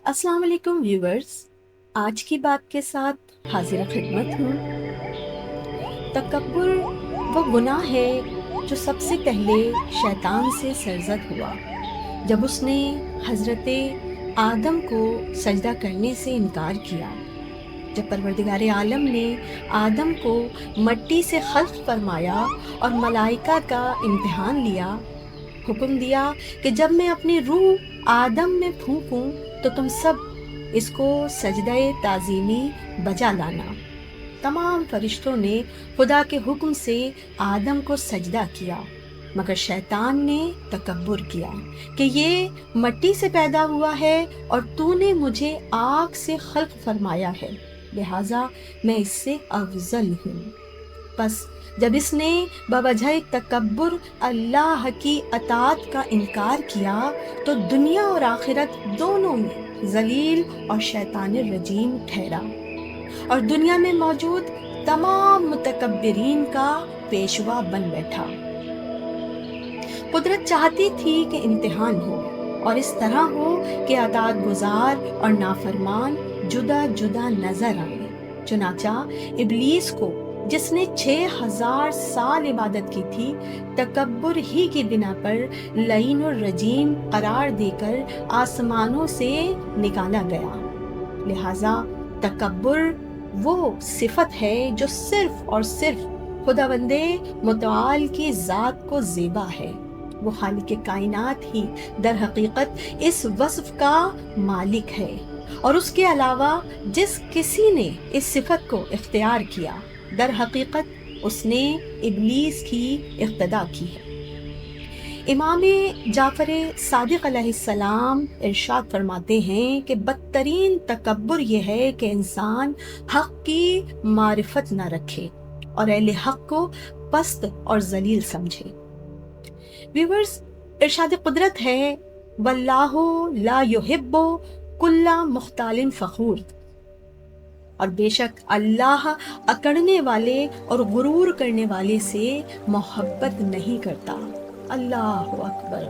السلام علیکم ویورز، آج کی بات کے ساتھ حاضر خدمت ہوں۔ تکبر وہ گناہ ہے جو سب سے پہلے شیطان سے سرزد ہوا جب اس نے حضرت آدم کو سجدہ کرنے سے انکار کیا۔ جب پروردگار عالم نے آدم کو مٹی سے خلق فرمایا اور ملائکہ کا امتحان لیا، حکم دیا کہ جب میں اپنی روح آدم میں پھونکوں تو تم سب اس کو سجدہ تعظیمی بجا لانا۔ تمام فرشتوں نے خدا کے حکم سے آدم کو سجدہ کیا، مگر شیطان نے تکبر کیا کہ یہ مٹی سے پیدا ہوا ہے اور تو نے مجھے آگ سے خلق فرمایا ہے، لہٰذا میں اس سے افضل ہوں۔ پس جب اس نے بوجہ تکبر اللہ کی اطاعت کا انکار کیا تو دنیا اور آخرت دونوں میں ذلیل اور شیطان الرجیم ٹھہرا، اور دنیا میں موجود تمام متکبرین کا پیشوا بن بیٹھا۔ قدرت چاہتی تھی کہ امتحان ہو، اور اس طرح ہو کہ اطاعت گزار اور نافرمان جدا جدا نظر آئیں۔ چنانچہ ابلیس کو، جس نے 6000 سال عبادت کی تھی، تکبر ہی کی بنا پر لعین الرجیم قرار دے کر آسمانوں سے نکالا گیا۔ لہٰذا تکبر وہ صفت ہے جو صرف اور صرف خداوند متعال کی ذات کو زیبا ہے۔ وہ خالق کائنات ہی در حقیقت اس وصف کا مالک ہے، اور اس کے علاوہ جس کسی نے اس صفت کو اختیار کیا، در حقیقت اس نے ابلیس کی اقتدا کی ہے۔ امام جعفر صادق علیہ السلام ارشاد فرماتے ہیں کہ بدترین تکبر یہ ہے کہ انسان حق کی معرفت نہ رکھے اور اہل حق کو پست اور ذلیل سمجھے۔ ویورز، ارشاد قدرت ہے واللہ لا یحب کل مختال فخور، اور بے شک اللہ اکڑنے والے اور غرور کرنے والے سے محبت نہیں کرتا۔ اللہ اکبر۔